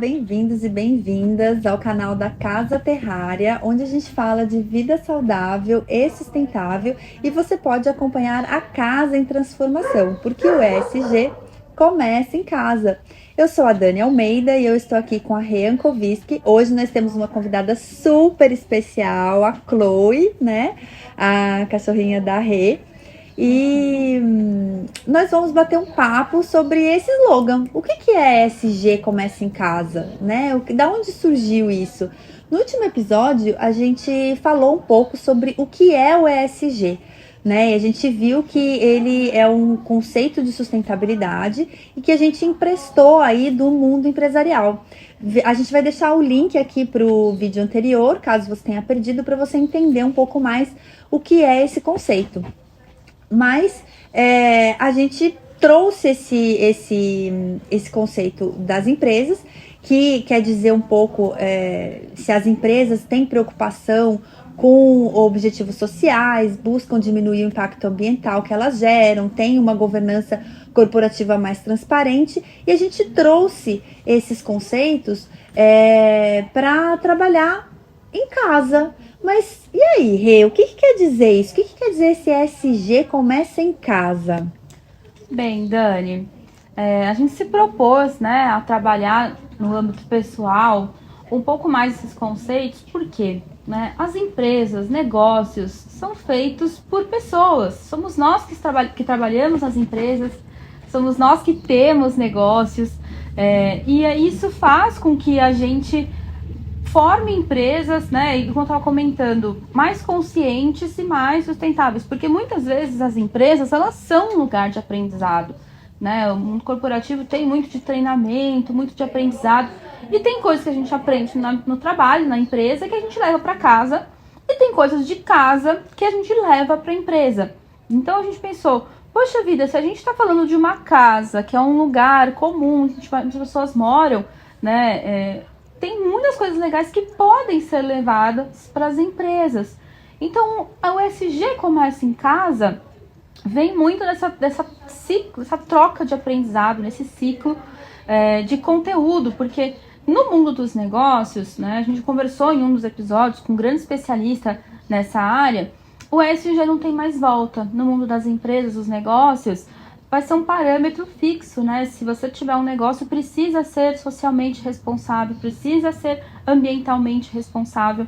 bem-vindos e bem-vindas ao canal da Casa Terrária, onde a gente fala de vida saudável e sustentável e você pode acompanhar a casa em transformação, porque o ESG começa em casa. Eu sou a Dani Almeida e eu estou aqui com a Rê Ankoviski. Hoje nós temos uma convidada super especial, a Chloe, né? A cachorrinha da Rê. E nós vamos bater um papo sobre esse slogan. O que é ESG começa em casa, né? Da onde surgiu isso? No último episódio, a gente falou um pouco sobre o que é o ESG, né? E a gente viu que ele é um conceito de sustentabilidade e que a gente emprestou aí do mundo empresarial. A gente vai deixar o link aqui para o vídeo anterior, caso você tenha perdido, para você entender um pouco mais o que é esse conceito. Mas a gente trouxe esse conceito das empresas, que quer dizer um pouco se as empresas têm preocupação com objetivos sociais, buscam diminuir o impacto ambiental que elas geram, têm uma governança corporativa mais transparente, e a gente trouxe esses conceitos para trabalhar em casa. Mas e aí, Rê, o que quer dizer isso? O que quer dizer esse ESG começa em casa? Bem, Dani, a gente se propôs, né, a trabalhar no âmbito pessoal um pouco mais esses conceitos, porque, né, as empresas, negócios são feitos por pessoas. Somos nós que trabalhamos nas empresas, somos nós que temos negócios, e isso faz com que a gente forme empresas, né, e como eu estava comentando, mais conscientes e mais sustentáveis, porque muitas vezes as empresas, elas são um lugar de aprendizado, né, o mundo corporativo tem muito de treinamento, muito de aprendizado, e tem coisas que a gente aprende no trabalho, na empresa, que a gente leva para casa, e tem coisas de casa que a gente leva para a empresa. Então a gente pensou, poxa vida, se a gente está falando de uma casa, que é um lugar comum, onde as pessoas moram, né, tem muitas coisas legais que podem ser levadas para as empresas. Então, o ESG Começa em Casa vem muito dessa troca de aprendizado, nesse ciclo de conteúdo, porque no mundo dos negócios, né, a gente conversou em um dos episódios com um grande especialista nessa área, o ESG não tem mais volta. No mundo das empresas, dos negócios, vai ser um parâmetro fixo, né? Se você tiver um negócio, precisa ser socialmente responsável, precisa ser ambientalmente responsável.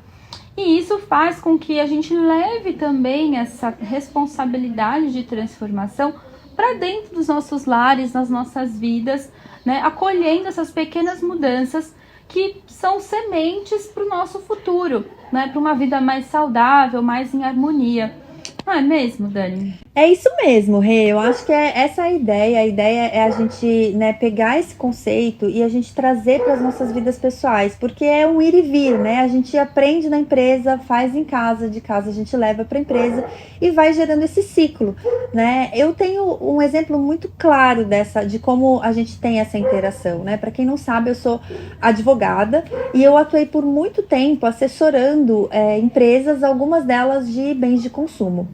E isso faz com que a gente leve também essa responsabilidade de transformação para dentro dos nossos lares, nas nossas vidas, né? Acolhendo essas pequenas mudanças que são sementes para o nosso futuro, né? Para uma vida mais saudável, mais em harmonia. Não é mesmo, Dani? É isso mesmo, Rê. Eu acho que essa a ideia. A ideia é a gente, né, pegar esse conceito e a gente trazer para as nossas vidas pessoais, porque é um ir e vir, né? A gente aprende na empresa, faz em casa, de casa a gente leva para a empresa e vai gerando esse ciclo, né? Eu tenho um exemplo muito claro de como a gente tem essa interação, né? Para quem não sabe, eu sou advogada e eu atuei por muito tempo assessorando empresas, algumas delas de bens de consumo.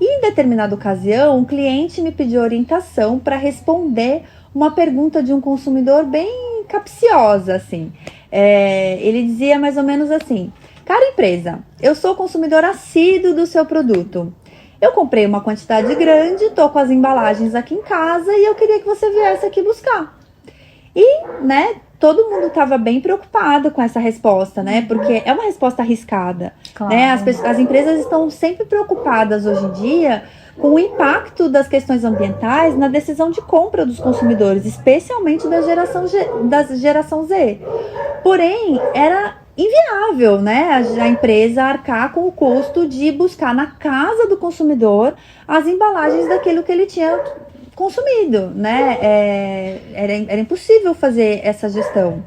E em determinada ocasião, um cliente me pediu orientação para responder uma pergunta de um consumidor bem capciosa, assim. Ele dizia mais ou menos assim: cara empresa, eu sou consumidor assíduo do seu produto. Eu comprei uma quantidade grande, tô com as embalagens aqui em casa e eu queria que você viesse aqui buscar. E, né, todo mundo estava bem preocupado com essa resposta, né? Porque é uma resposta arriscada, Claro. né? As empresas estão sempre preocupadas hoje em dia com o impacto das questões ambientais na decisão de compra dos consumidores, especialmente da geração Z. Porém, era inviável, né, a empresa arcar com o custo de buscar na casa do consumidor as embalagens daquilo que ele tinha consumido, né? Era impossível fazer essa gestão.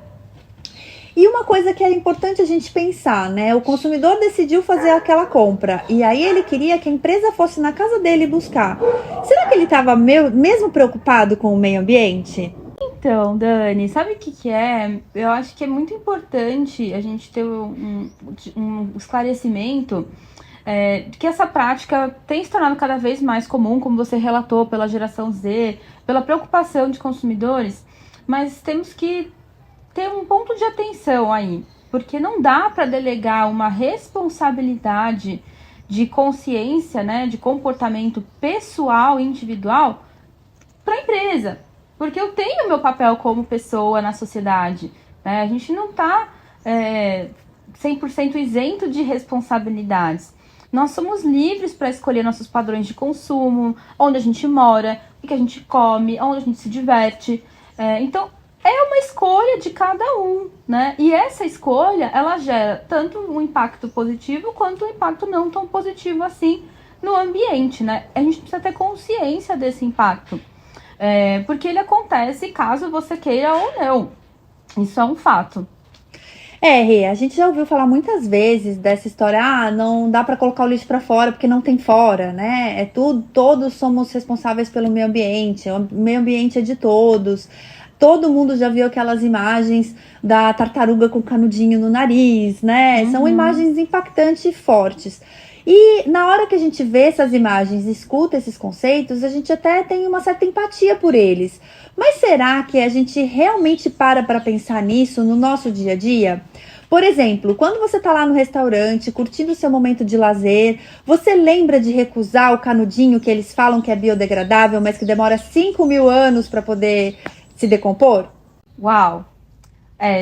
E uma coisa que é importante a gente pensar, né? O consumidor decidiu fazer aquela compra e aí ele queria que a empresa fosse na casa dele buscar. Será que ele estava mesmo preocupado com o meio ambiente? Então, Dani, sabe o que é? Eu acho que é muito importante a gente ter um esclarecimento de que essa prática tem se tornado cada vez mais comum, como você relatou, pela geração Z, pela preocupação de consumidores, mas temos que ter um ponto de atenção aí, porque não dá para delegar uma responsabilidade de consciência, né, de comportamento pessoal, individual, para a empresa, porque eu tenho meu papel como pessoa na sociedade, né? A gente não está 100% isento de responsabilidades. Nós somos livres para escolher nossos padrões de consumo, onde a gente mora, o que a gente come, onde a gente se diverte. Então, é uma escolha de cada um, né? E essa escolha, ela gera tanto um impacto positivo quanto um impacto não tão positivo assim no ambiente, né? A gente precisa ter consciência desse impacto. Porque ele acontece caso você queira ou não. Isso é um fato. Rê, a gente já ouviu falar muitas vezes dessa história, não dá para colocar o lixo para fora porque não tem fora, né? Todos somos responsáveis pelo meio ambiente, o meio ambiente é de todos. Todo mundo já viu aquelas imagens da tartaruga com canudinho no nariz, né? São imagens impactantes e fortes. E na hora que a gente vê essas imagens, escuta esses conceitos, a gente até tem uma certa empatia por eles. Mas será que a gente realmente para pensar nisso no nosso dia a dia? Por exemplo, quando você está lá no restaurante, curtindo o seu momento de lazer, você lembra de recusar o canudinho que eles falam que é biodegradável, mas que demora 5.000 anos para poder se decompor? Uau!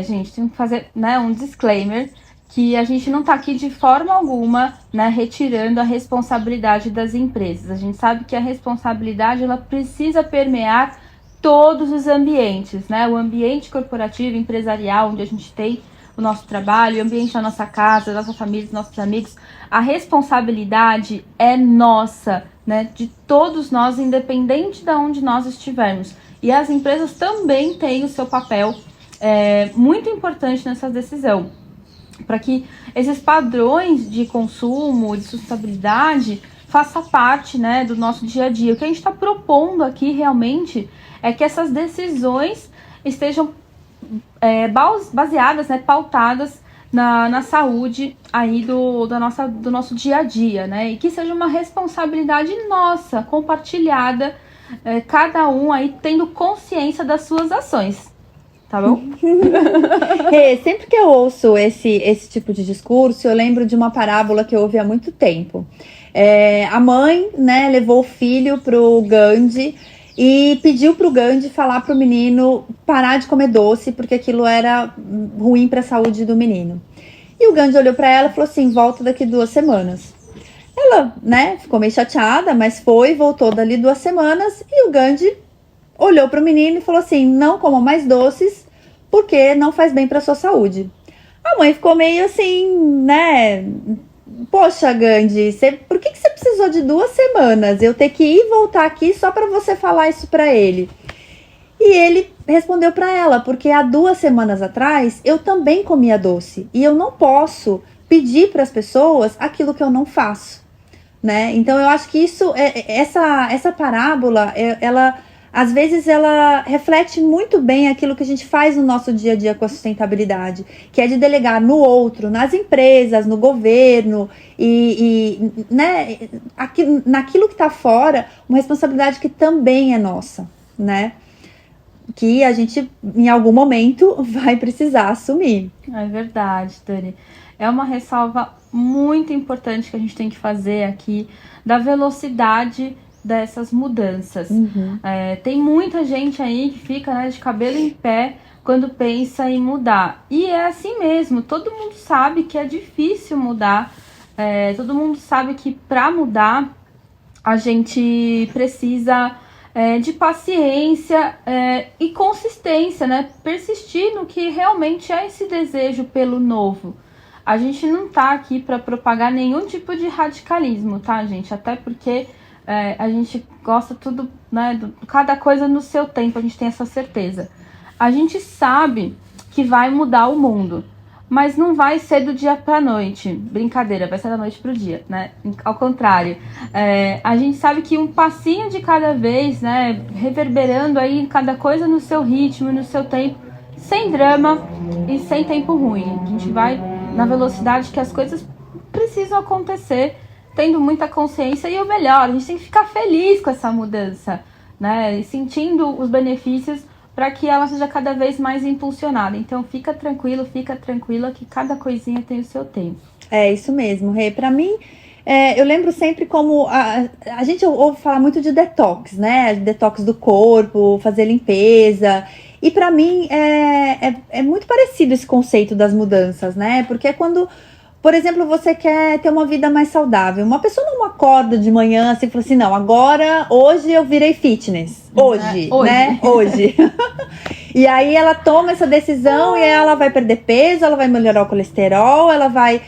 Gente, tem que fazer, né, um disclaimer que a gente não está aqui de forma alguma, né, retirando a responsabilidade das empresas. A gente sabe que a responsabilidade ela precisa permear todos os ambientes, né? O ambiente corporativo, empresarial, onde a gente tem o nosso trabalho, o ambiente da nossa casa, da nossa família, dos nossos amigos. A responsabilidade é nossa, né? De todos nós, independente de onde nós estivermos. E as empresas também têm o seu papel muito importante nessa decisão, para que esses padrões de consumo, de sustentabilidade, faça parte, né, do nosso dia a dia. O que a gente está propondo aqui realmente é que essas decisões estejam baseadas, né, pautadas na saúde aí do nosso dia a dia, né, e que seja uma responsabilidade nossa, compartilhada, cada um aí tendo consciência das suas ações. Tá bom? Sempre que eu ouço esse tipo de discurso, eu lembro de uma parábola que eu ouvi há muito tempo. A mãe, né, levou o filho pro Gandhi e pediu pro Gandhi falar pro menino parar de comer doce, porque aquilo era ruim para a saúde do menino. E o Gandhi olhou para ela e falou assim: volta daqui 2 semanas. Ela, né, ficou meio chateada, mas voltou dali 2 semanas e o Gandhi olhou para o menino e falou assim: não coma mais doces, porque não faz bem para sua saúde. A mãe ficou meio assim, né? Poxa, Gandhi, por que você precisou de 2 semanas? Eu ter que ir e voltar aqui só para você falar isso para ele? E ele respondeu para ela: porque há 2 semanas atrás eu também comia doce e eu não posso pedir para as pessoas aquilo que eu não faço, né? Então eu acho que essa parábola, ela às vezes ela reflete muito bem aquilo que a gente faz no nosso dia a dia com a sustentabilidade, que é de delegar no outro, nas empresas, no governo né, naquilo que está fora, uma responsabilidade que também é nossa, né? Que a gente, em algum momento, vai precisar assumir. É verdade, Dani. É uma ressalva muito importante que a gente tem que fazer aqui da velocidade dessas mudanças. Tem muita gente aí que fica, né, de cabelo em pé quando pensa em mudar. E é assim mesmo, todo mundo sabe que é difícil mudar, todo mundo sabe que para mudar a gente precisa de paciência e consistência, né? Persistir no que realmente é esse desejo pelo novo. A gente não tá aqui para propagar nenhum tipo de radicalismo, tá, gente? Até porque a gente gosta tudo, né? Cada coisa no seu tempo, a gente tem essa certeza. A gente sabe que vai mudar o mundo, mas não vai ser do dia pra noite. Brincadeira, vai ser da noite pro dia, né? Ao contrário. A gente sabe que um passinho de cada vez, né? Reverberando aí cada coisa no seu ritmo, no seu tempo, sem drama e sem tempo ruim. A gente vai na velocidade que as coisas precisam acontecer, tendo muita consciência. E o melhor, a gente tem que ficar feliz com essa mudança, né? E sentindo os benefícios para que ela seja cada vez mais impulsionada. Então fica tranquila que cada coisinha tem o seu tempo. É isso mesmo, Rê. Pra mim, eu lembro sempre como a gente ouve falar muito de detox, né? Detox do corpo, fazer limpeza. E pra mim é muito parecido esse conceito das mudanças, né? Porque é quando, por exemplo, você quer ter uma vida mais saudável. Uma pessoa não acorda de manhã assim e fala assim, não, agora, hoje eu virei fitness. Hoje, né? Hoje. E aí ela toma essa decisão e ela vai perder peso, ela vai melhorar o colesterol, ela vai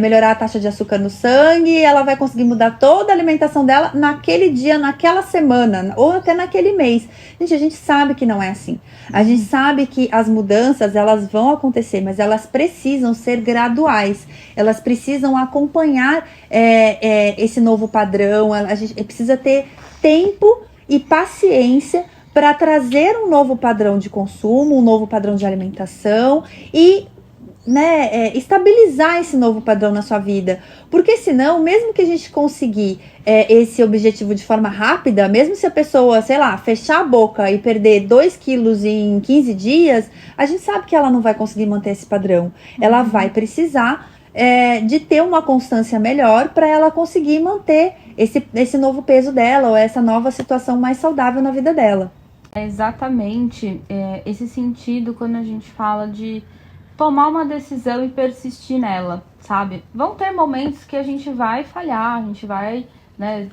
melhorar a taxa de açúcar no sangue, ela vai conseguir mudar toda a alimentação dela naquele dia, naquela semana, ou até naquele mês. Gente, a gente sabe que não é assim. A gente sabe que as mudanças, elas vão acontecer, mas elas precisam ser graduais. Elas precisam acompanhar esse novo padrão. A gente precisa ter tempo e paciência para trazer um novo padrão de consumo, um novo padrão de alimentação e estabilizar esse novo padrão na sua vida. Porque senão, mesmo que a gente conseguir esse objetivo de forma rápida, mesmo se a pessoa, sei lá, fechar a boca e perder 2 quilos em 15 dias, a gente sabe que ela não vai conseguir manter esse padrão. Ela vai precisar de ter uma constância melhor para ela conseguir manter esse novo peso dela ou essa nova situação mais saudável na vida dela. É exatamente esse sentido quando a gente fala de tomar uma decisão e persistir nela, sabe? Vão ter momentos que a gente vai falhar, a gente vai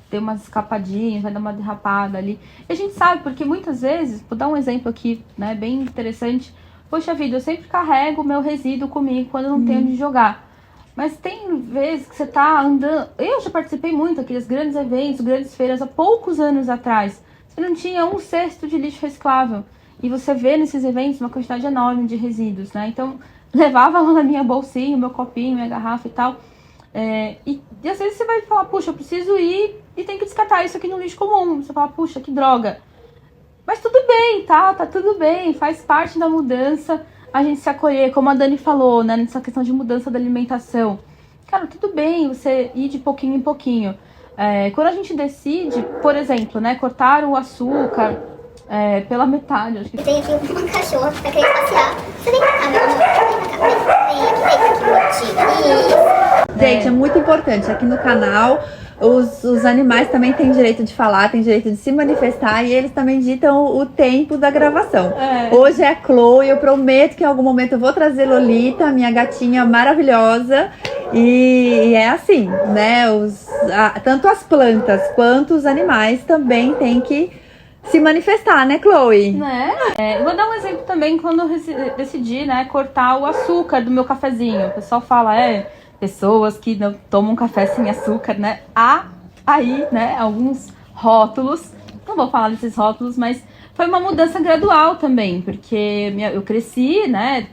ter umas escapadinhas, vai dar uma derrapada ali. E a gente sabe, porque muitas vezes, vou dar um exemplo aqui, bem interessante. Poxa vida, eu sempre carrego o meu resíduo comigo quando eu não tenho onde jogar. Mas tem vezes que você tá andando... Eu já participei muito daqueles grandes eventos, grandes feiras, há poucos anos atrás. Você não tinha 1/6 de lixo reciclável. E você vê nesses eventos uma quantidade enorme de resíduos, né? Então, levava lá na minha bolsinha, meu copinho, minha garrafa e tal. E às vezes você vai falar, puxa, eu preciso ir e tem que descartar isso aqui no lixo comum. Você fala, puxa, que droga. Mas tudo bem, tá tudo bem, faz parte da mudança a gente se acolher, como a Dani falou, né, nessa questão de mudança da alimentação. Cara, tudo bem você ir de pouquinho em pouquinho. Quando a gente decide, por exemplo, cortar o açúcar pela metade. Acho que... Tem aqui uma cachorra que tá querendo passear. Você vem pra cá, meu amor. Vem pra cá, vem aqui, Gente, é muito importante. Aqui no canal, os animais também têm direito de falar, têm direito de se manifestar e eles também ditam o tempo da gravação. Hoje é a Chloe, eu prometo que em algum momento eu vou trazer Lolita, minha gatinha maravilhosa. E é assim, né? Tanto as plantas quanto os animais também têm que se manifestar, né, Chloe? Eu vou dar um exemplo também quando eu decidi, cortar o açúcar do meu cafezinho. O pessoal fala, pessoas que não tomam café sem açúcar, né? Há aí, alguns rótulos. Não vou falar desses rótulos, mas foi uma mudança gradual também, porque eu cresci,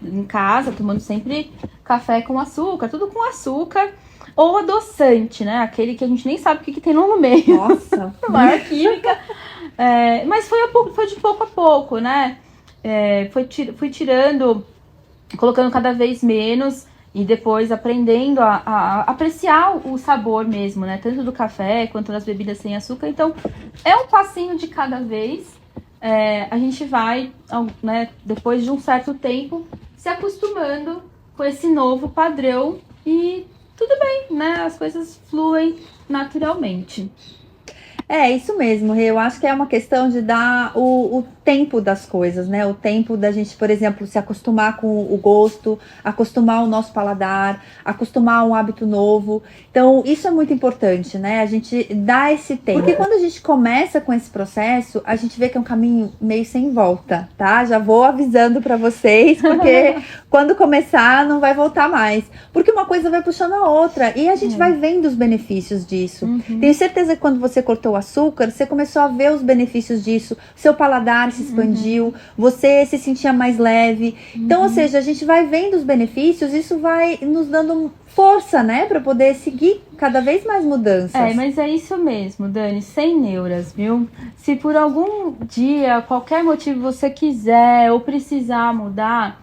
em casa, tomando sempre café com açúcar, tudo com açúcar ou adoçante, aquele que a gente nem sabe o que tem no meio. Nossa! Maior química. Mas foi de pouco a pouco, fui tirando, colocando cada vez menos e depois aprendendo a apreciar o sabor mesmo, tanto do café quanto das bebidas sem açúcar. Então, é um passinho de cada vez. A gente vai, depois de um certo tempo, se acostumando com esse novo padrão e tudo bem, as coisas fluem naturalmente. É isso mesmo, eu acho que é uma questão de dar o tempo das coisas, né? O tempo da gente, por exemplo, se acostumar com o gosto, acostumar o nosso paladar, acostumar a um hábito novo. Então, isso é muito importante, né? A gente dá esse tempo. Porque quando a gente começa com esse processo, a gente vê que é um caminho meio sem volta, tá? Já vou avisando pra vocês, porque quando começar, não vai voltar mais. Porque uma coisa vai puxando a outra e a gente vai vendo os benefícios disso. Tenho certeza que quando você cortou o açúcar, você começou a ver os benefícios disso, seu paladar se expandiu, você se sentia mais leve. Então, ou seja, a gente vai vendo os benefícios, isso vai nos dando força, para poder seguir cada vez mais mudanças. Mas é isso mesmo, Dani, sem neuras, viu? Se por algum dia, qualquer motivo você quiser ou precisar mudar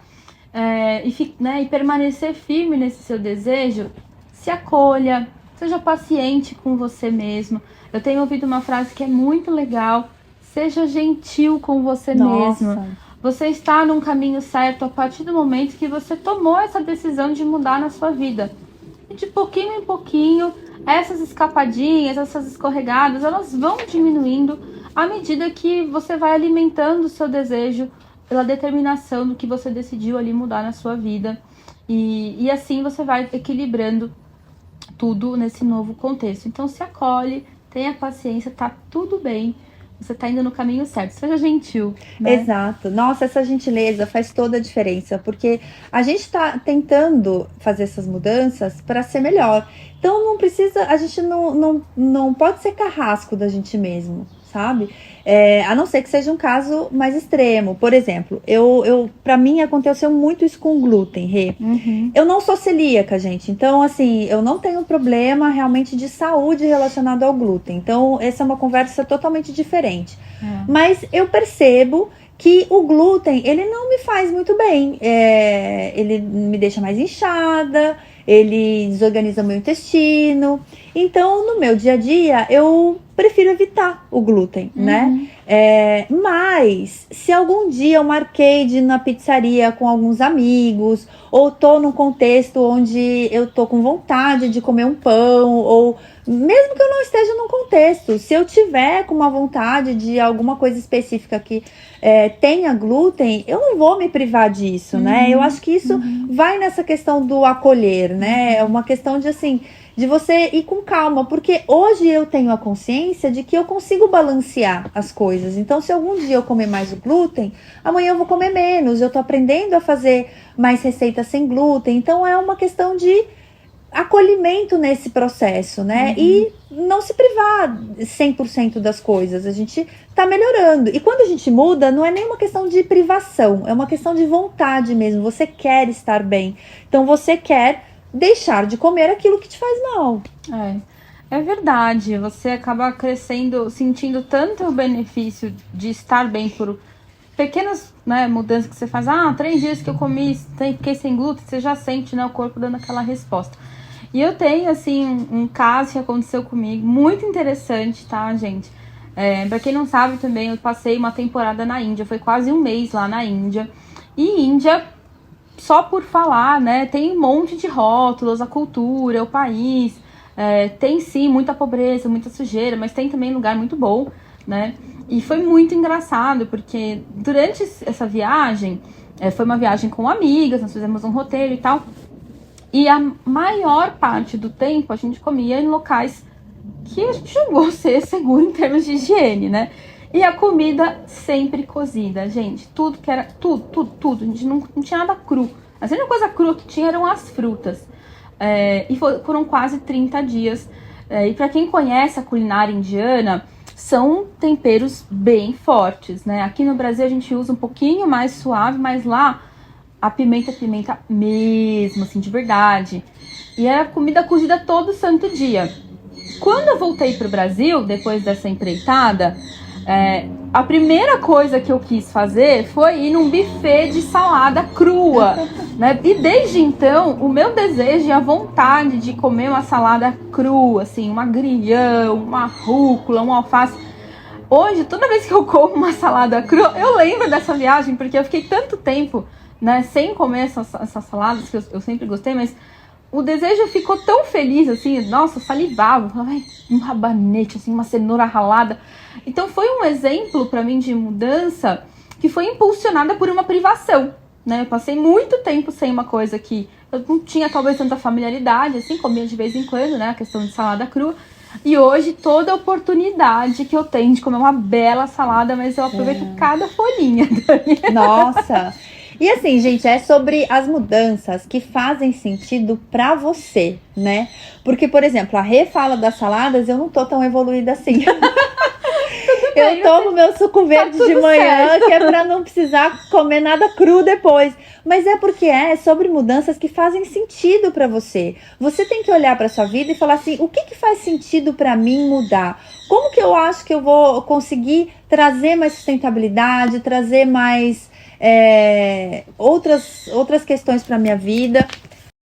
e permanecer firme nesse seu desejo, se acolha, seja paciente com você mesmo. Eu tenho ouvido uma frase que é muito legal: Seja gentil com você mesmo. Você está num caminho certo a partir do momento que você tomou essa decisão de mudar na sua vida. E de pouquinho em pouquinho, essas escapadinhas, essas escorregadas, elas vão diminuindo à medida que você vai alimentando o seu desejo pela determinação do que você decidiu ali mudar na sua vida. E assim você vai equilibrando tudo nesse novo contexto. Então se acolhe, tenha paciência, tá tudo bem. Você tá indo no caminho certo. Seja gentil, né? Exato. Nossa, essa gentileza faz toda a diferença, porque a gente tá tentando fazer essas mudanças para ser melhor. Então não precisa, a gente não pode ser carrasco da gente mesmo, sabe? A não ser que seja um caso mais extremo. Por exemplo, para mim aconteceu muito isso com glúten, Rê. Eu não sou celíaca, gente. Então, assim, eu não tenho problema realmente de saúde relacionado ao glúten. Então, essa é uma conversa totalmente diferente. Mas eu percebo que o glúten, ele não me faz muito bem. Ele me deixa mais inchada, ele desorganiza meu intestino. Então, no meu dia a dia, eu prefiro evitar o glúten, né? Mas, se algum dia eu marquei de ir na pizzaria com alguns amigos, ou tô num contexto onde eu tô com vontade de comer um pão, ou mesmo que eu não esteja num contexto, se eu tiver com uma vontade de alguma coisa específica que tenha glúten, eu não vou me privar disso, né? Eu acho que isso vai nessa questão do acolher, né? É uma questão de, assim, de você ir com calma, porque hoje eu tenho a consciência de que eu consigo balancear as coisas. Então, se algum dia eu comer mais o glúten, amanhã eu vou comer menos. Eu tô aprendendo a fazer mais receitas sem glúten. Então, é uma questão de acolhimento nesse processo, né? E não se privar 100% das coisas. A gente tá melhorando. E quando a gente muda, não é nem uma questão de privação, é uma questão de vontade mesmo. Você quer estar bem. Então, você quer deixar de comer aquilo que te faz mal. É verdade, você acaba crescendo, sentindo tanto o benefício de estar bem por pequenas, né, mudanças que você faz. 3 dias que eu comi, fiquei sem glúten, você já sente, né, o corpo dando aquela resposta. E eu tenho, assim, um caso que aconteceu comigo, muito interessante, tá, gente? Pra quem não sabe também, eu passei uma temporada na Índia, foi quase um mês lá na Índia. E Índia, só por falar, né, tem um monte de rótulos, a cultura, o país, tem sim muita pobreza, muita sujeira, mas tem também lugar muito bom, né? E foi muito engraçado, porque durante essa viagem, foi uma viagem com amigas, nós fizemos um roteiro e tal, e a maior parte do tempo a gente comia em locais que a gente julgou ser seguro em termos de higiene, né? E a comida sempre cozida, gente. Tudo que era... Tudo. A gente não tinha nada cru. A única coisa crua que tinha eram as frutas. E foram quase 30 dias. E para quem conhece a culinária indiana, são temperos bem fortes, né? Aqui no Brasil a gente usa um pouquinho mais suave, mas lá a pimenta é pimenta mesmo, assim, de verdade. E era comida cozida todo santo dia. Quando eu voltei pro Brasil, depois dessa empreitada, a primeira coisa que eu quis fazer foi ir num buffet de salada crua, né? E desde então, o meu desejo e a vontade de comer uma salada crua, assim, um agrião, uma rúcula, um alface. Hoje, toda vez que eu como uma salada crua, eu lembro dessa viagem, porque eu fiquei tanto tempo, né, sem comer essas saladas, que eu sempre gostei, mas o desejo ficou tão feliz, assim, nossa, salivava, um rabanete, assim, uma cenoura ralada. Então foi um exemplo para mim de mudança que foi impulsionada por uma privação, né? Eu passei muito tempo sem uma coisa que eu não tinha talvez tanta familiaridade, assim, comia de vez em quando, né, a questão de salada crua. E hoje toda a oportunidade que eu tenho de comer uma bela salada, mas eu aproveito cada folhinha. Nossa! E assim, gente, é sobre as mudanças que fazem sentido pra você, né? Porque, por exemplo, a Rê fala das saladas, eu não tô tão evoluída assim. Eu tomo meu suco verde de manhã, certo, que é pra não precisar comer nada cru depois. Mas é porque é sobre mudanças que fazem sentido pra você. Você tem que olhar pra sua vida e falar assim, o que faz sentido pra mim mudar? Como que eu acho que eu vou conseguir trazer mais sustentabilidade, trazer mais outras questões pra minha vida?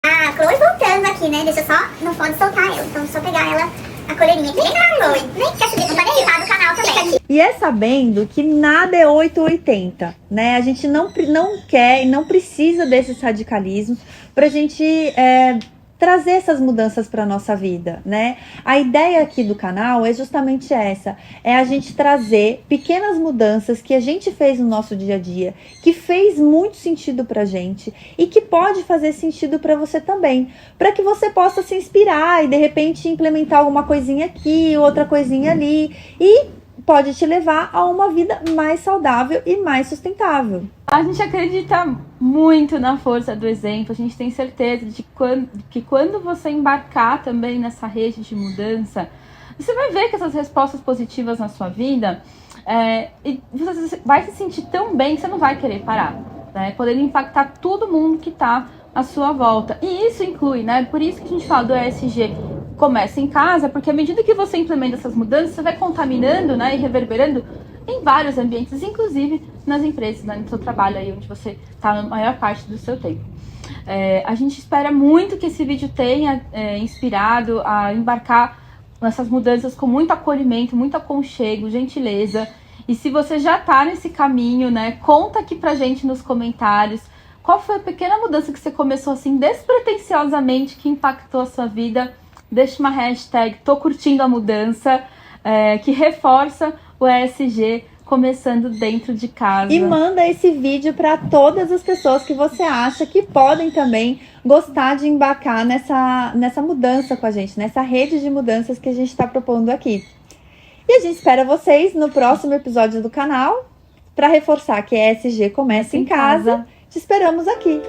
A Chloe voltando aqui, né? Deixa eu só, não pode soltar ela, então só pegar ela a coleirinha aqui, nem quer subir, não tá nem lá do canal também. E é sabendo que nada é 880, né? A gente não quer e não precisa desses radicalismos pra gente trazer essas mudanças para nossa vida, né? A ideia aqui do canal é justamente essa, é a gente trazer pequenas mudanças que a gente fez no nosso dia a dia, que fez muito sentido pra gente e que pode fazer sentido para você também, para que você possa se inspirar e de repente implementar alguma coisinha aqui, outra coisinha ali e pode te levar a uma vida mais saudável e mais sustentável. A gente acredita muito na força do exemplo, a gente tem certeza de que quando você embarcar também nessa rede de mudança, você vai ver que essas respostas positivas na sua vida, e você vai se sentir tão bem que você não vai querer parar, né? Podendo impactar todo mundo que está à sua volta. E isso inclui, né? Por isso que a gente fala do ESG começa em casa, porque à medida que você implementa essas mudanças, você vai contaminando, né, e reverberando em vários ambientes, inclusive nas empresas, né, no seu trabalho, aí onde você está na maior parte do seu tempo. A gente espera muito que esse vídeo tenha inspirado a embarcar nessas mudanças com muito acolhimento, muito aconchego, gentileza. E se você já está nesse caminho, né, conta aqui pra gente nos comentários qual foi a pequena mudança que você começou assim despretensiosamente que impactou a sua vida. Deixa uma hashtag, tô curtindo a mudança, que reforça o ESG começando dentro de casa. E manda esse vídeo para todas as pessoas que você acha que podem também gostar de embarcar nessa mudança com a gente, nessa rede de mudanças que a gente está propondo aqui. E a gente espera vocês no próximo episódio do canal para reforçar que ESG começa em casa. Te esperamos aqui.